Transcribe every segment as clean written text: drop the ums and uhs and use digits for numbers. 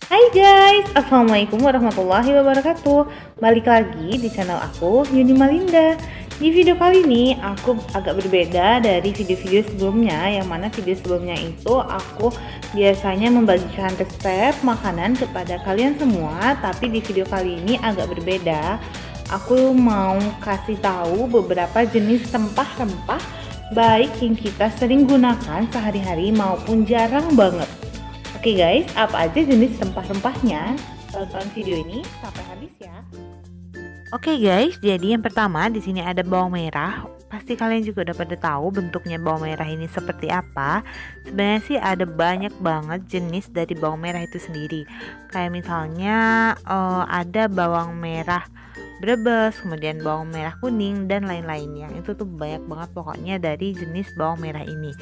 Hai guys, Assalamualaikum warahmatullahi wabarakatuh. Balik lagi di channel aku, Yuni Malinda. Di video kali ini aku agak berbeda dari video-video sebelumnya, yang mana video sebelumnya itu aku biasanya membagikan resep makanan kepada kalian semua. Tapi di video kali ini agak berbeda. Aku mau kasih tahu beberapa jenis rempah-rempah baik yang kita sering gunakan sehari-hari maupun jarang banget. Oke guys, apa aja jenis rempah-rempahnya? Tonton video ini sampai habis ya. Oke guys, jadi yang pertama di sini ada bawang merah. Pasti kalian juga udah pada tahu bentuknya bawang merah ini seperti apa. Sebenarnya sih ada banyak banget jenis dari bawang merah itu sendiri. Kayak misalnya ada bawang merah Brebes, kemudian bawang merah kuning dan lain-lainnya. Itu tuh banyak banget pokoknya dari jenis bawang merah ini.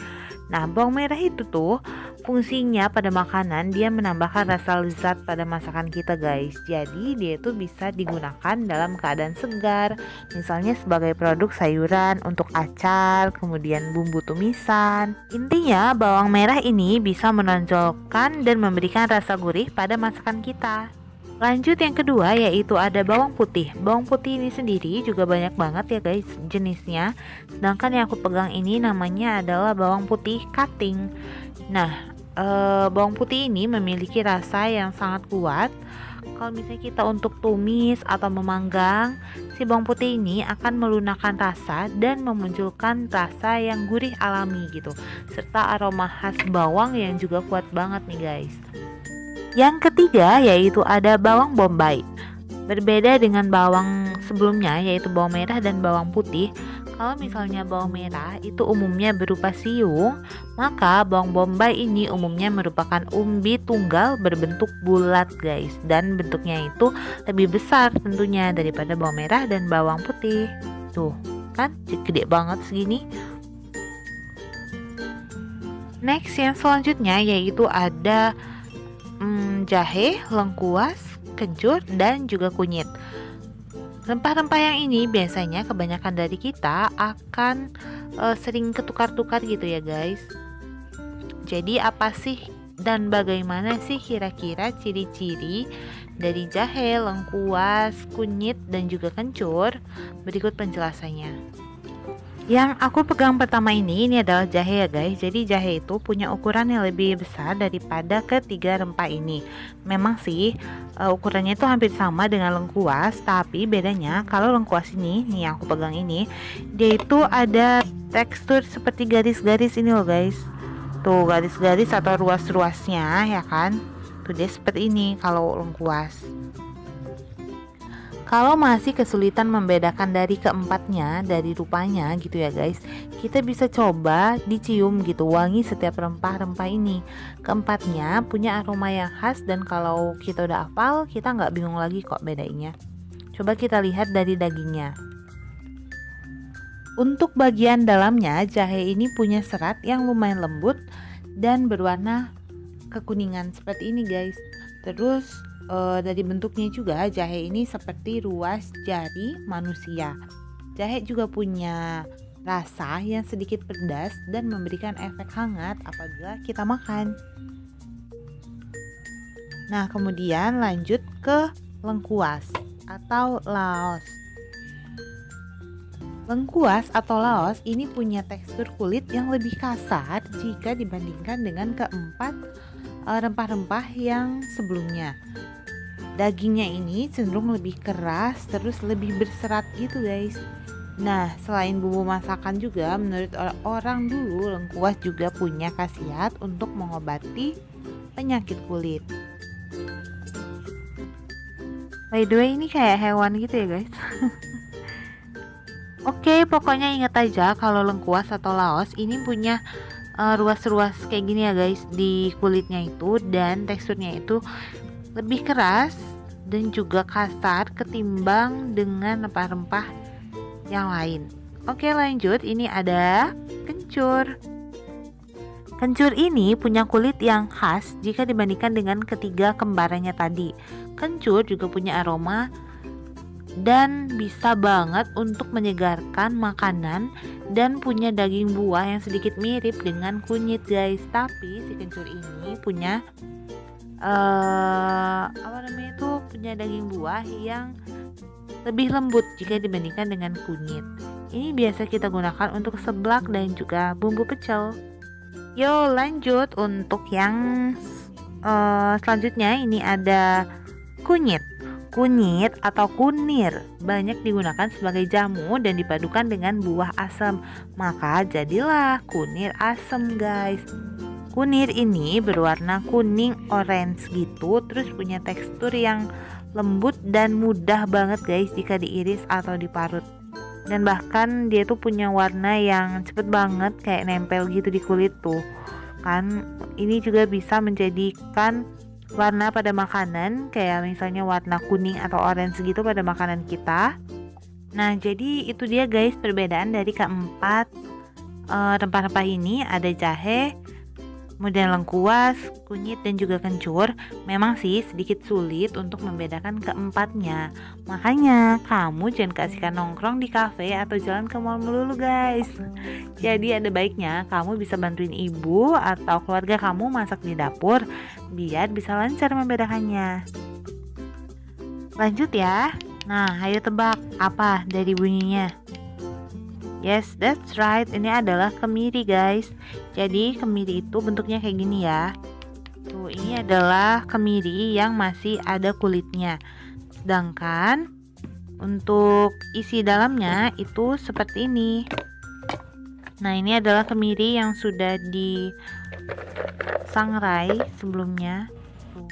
Nah, bawang merah itu tuh fungsinya pada makanan dia menambahkan rasa lezat pada masakan kita guys. Jadi dia itu bisa digunakan dalam keadaan segar, misalnya sebagai produk sayuran untuk acar, kemudian bumbu tumisan. Intinya bawang merah ini bisa menonjolkan dan memberikan rasa gurih pada masakan kita. Lanjut yang kedua yaitu ada bawang putih. Bawang putih ini sendiri juga banyak banget ya guys jenisnya. Sedangkan yang aku pegang ini namanya adalah bawang putih cutting. Nah, bawang putih ini memiliki rasa yang sangat kuat. Kalau misalnya kita untuk tumis atau memanggang, si bawang putih ini akan melunakkan rasa dan memunculkan rasa yang gurih alami gitu, serta aroma khas bawang yang juga kuat banget nih guys. Yang ketiga yaitu ada bawang bombay. Berbeda dengan bawang sebelumnya yaitu bawang merah dan bawang putih. Kalau misalnya bawang merah itu umumnya berupa siung, maka bawang bombay ini umumnya merupakan umbi tunggal berbentuk bulat guys, dan bentuknya itu lebih besar tentunya daripada bawang merah dan bawang putih. Tuh kan gede banget segini. Next yang selanjutnya yaitu ada jahe, lengkuas, kencur, dan juga kunyit. Rempah-rempah yang ini biasanya kebanyakan dari kita akan sering ketukar-tukar gitu ya guys. Jadi apa sih dan bagaimana sih kira-kira ciri-ciri dari jahe, lengkuas, kunyit, dan juga kencur? Berikut penjelasannya. Yang aku pegang pertama ini adalah jahe ya guys. Jadi jahe itu punya ukuran yang lebih besar daripada ketiga rempah ini. Memang sih ukurannya itu hampir sama dengan lengkuas, tapi bedanya kalau lengkuas ini nih yang aku pegang ini, dia itu ada tekstur seperti garis-garis ini loh guys. Tuh garis-garis atau ruas-ruasnya ya kan. Tuh dia seperti ini kalau lengkuas. Kalau masih kesulitan membedakan dari keempatnya, dari rupanya gitu ya guys, kita bisa coba dicium gitu wangi setiap rempah-rempah ini. Keempatnya punya aroma yang khas, dan kalau kita udah hafal, kita nggak bingung lagi kok bedainnya. Coba kita lihat dari dagingnya. Untuk bagian dalamnya, jahe ini punya serat yang lumayan lembut dan berwarna kekuningan seperti ini guys. Terus dari bentuknya juga jahe ini seperti ruas jari manusia. Jahe juga punya rasa yang sedikit pedas dan memberikan efek hangat apabila kita makan. Nah, kemudian lanjut ke lengkuas atau laos. Lengkuas atau laos ini punya tekstur kulit yang lebih kasar jika dibandingkan dengan keempat rempah-rempah yang sebelumnya. Dagingnya ini cenderung lebih keras, terus lebih berserat gitu guys. Nah, selain bumbu masakan juga, menurut orang dulu lengkuas juga punya khasiat untuk mengobati penyakit kulit. By the way, ini kayak hewan gitu ya guys. Oke, pokoknya ingat aja kalau lengkuas atau laos ini punya ruas-ruas kayak gini ya guys di kulitnya itu, dan teksturnya itu lebih keras dan juga kasar ketimbang dengan rempah-rempah yang lain. Oke, lanjut, ini ada kencur. Kencur ini punya kulit yang khas jika dibandingkan dengan ketiga kembarannya tadi. Kencur juga punya aroma dan bisa banget untuk menyegarkan makanan, dan punya daging buah yang sedikit mirip dengan kunyit guys. Tapi si kencur ini punya apa namanya itu, punya daging buah yang lebih lembut jika dibandingkan dengan kunyit. Ini biasa kita gunakan untuk seblak dan juga bumbu pecel. Yo, lanjut untuk yang selanjutnya. Ini ada kunyit. Kunyit atau kunir banyak digunakan sebagai jamu dan dipadukan dengan buah asam. Maka jadilah kunir asam, guys. Kunir ini berwarna kuning orange gitu, terus punya tekstur yang lembut dan mudah banget guys jika diiris atau diparut. Dan bahkan dia tuh punya warna yang cepet banget, kayak nempel gitu di kulit tuh kan. Ini juga bisa menjadikan warna pada makanan, kayak misalnya warna kuning atau orange gitu pada makanan kita. Nah, jadi itu dia guys perbedaan dari keempat rempah-rempah ini. Ada jahe, kemudian lengkuas, kunyit, dan juga kencur. Memang sih sedikit sulit untuk membedakan keempatnya. Makanya kamu jangan keasikan nongkrong di kafe atau jalan ke mall melulu guys. Jadi ada baiknya kamu bisa bantuin ibu atau keluarga kamu masak di dapur biar bisa lancar membedakannya. Lanjut ya. Nah, ayo tebak apa dari bunyinya. Yes, that's right. Ini adalah kemiri guys. Jadi kemiri itu bentuknya kayak gini ya. Tuh, ini adalah kemiri yang masih ada kulitnya. Sedangkan untuk isi dalamnya itu seperti ini. Nah, ini adalah kemiri yang sudah disangrai sebelumnya. Tuh.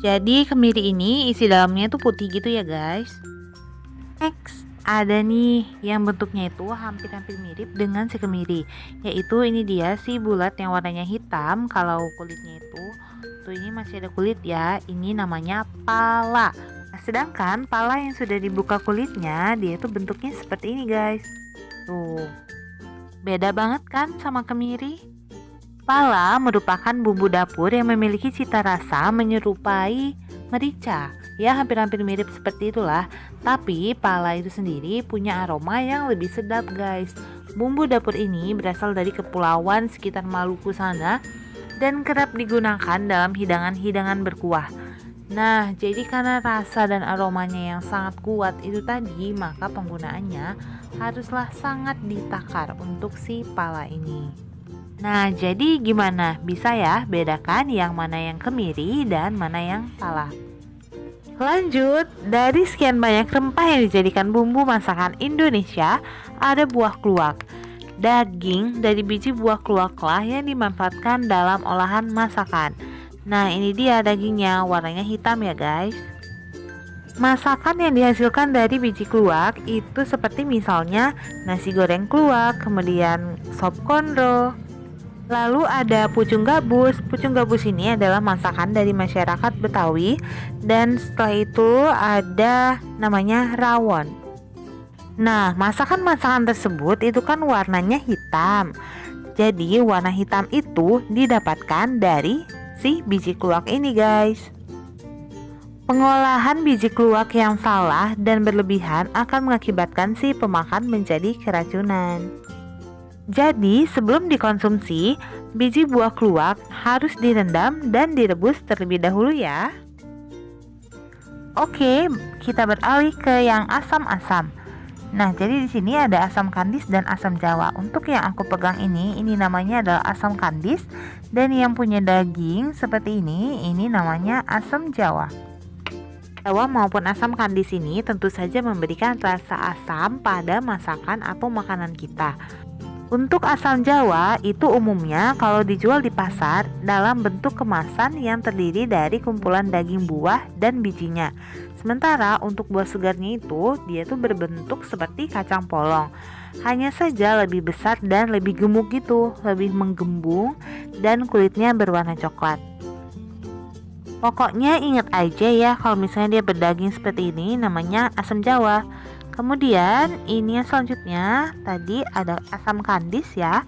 Jadi kemiri ini isi dalamnya tuh putih gitu ya guys. Next, ada nih yang bentuknya itu hampir-hampir mirip dengan si kemiri, yaitu ini dia si bulat yang warnanya hitam. Kalau kulitnya itu tuh ini masih ada kulit ya, ini namanya pala. Nah, sedangkan pala yang sudah dibuka kulitnya dia tuh bentuknya seperti ini guys. Tuh, beda banget kan sama kemiri. Pala merupakan bumbu dapur yang memiliki cita rasa menyerupai merica. Ya, hampir-hampir mirip seperti itulah. Tapi pala itu sendiri punya aroma yang lebih sedap guys. Bumbu dapur ini berasal dari kepulauan sekitar Maluku sana dan kerap digunakan dalam hidangan-hidangan berkuah. Nah, jadi karena rasa dan aromanya yang sangat kuat itu tadi, maka penggunaannya haruslah sangat ditakar untuk si pala ini. Nah, jadi gimana? Bisa ya bedakan yang mana yang kemiri dan mana yang pala? Lanjut, dari sekian banyak rempah yang dijadikan bumbu masakan Indonesia, ada buah kluwak. Daging dari biji buah kluwaklah yang dimanfaatkan dalam olahan masakan. Nah, ini dia dagingnya, warnanya hitam ya guys. Masakan yang dihasilkan dari biji kluwak itu seperti misalnya nasi goreng kluwak, kemudian sop konro. Lalu ada pucung gabus. Pucung gabus ini adalah masakan dari masyarakat Betawi. Dan setelah itu ada namanya rawon. Nah, masakan-masakan tersebut itu kan warnanya hitam. Jadi warna hitam itu didapatkan dari si biji kluwak ini guys. Pengolahan biji kluwak yang salah dan berlebihan akan mengakibatkan si pemakan menjadi keracunan. Jadi sebelum dikonsumsi, biji buah kluwak harus direndam dan direbus terlebih dahulu ya. Oke, kita beralih ke yang asam-asam. Nah, jadi di sini ada asam kandis dan asam jawa. Untuk yang aku pegang ini namanya adalah asam kandis, dan yang punya daging seperti ini namanya asam jawa. Jawa maupun asam kandis ini tentu saja memberikan rasa asam pada masakan atau makanan kita. Untuk asam jawa itu umumnya kalau dijual di pasar dalam bentuk kemasan yang terdiri dari kumpulan daging buah dan bijinya. Sementara untuk buah segarnya itu dia tuh berbentuk seperti kacang polong. Hanya saja lebih besar dan lebih gemuk gitu, lebih menggembung dan kulitnya berwarna coklat. Pokoknya ingat aja ya, kalau misalnya dia berdaging seperti ini namanya asam jawa. Kemudian ini yang selanjutnya tadi ada asam kandis ya.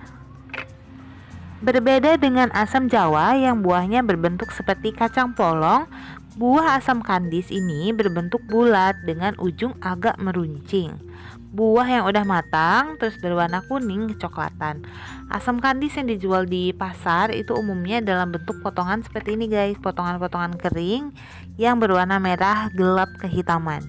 Berbeda dengan asam jawa yang buahnya berbentuk seperti kacang polong, buah asam kandis ini berbentuk bulat dengan ujung agak meruncing. buah yang udah matang terus berwarna kuning kecoklatan. Asam kandis yang dijual di pasar itu umumnya dalam bentuk potongan seperti ini guys, potongan-potongan kering yang berwarna merah gelap kehitaman.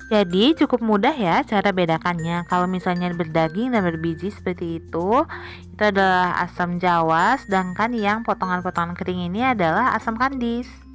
Jadi cukup mudah ya cara bedakannya. Kalau misalnya berdaging dan berbiji seperti itu adalah asam jawa, sedangkan yang potongan-potongan kering ini adalah asam kandis.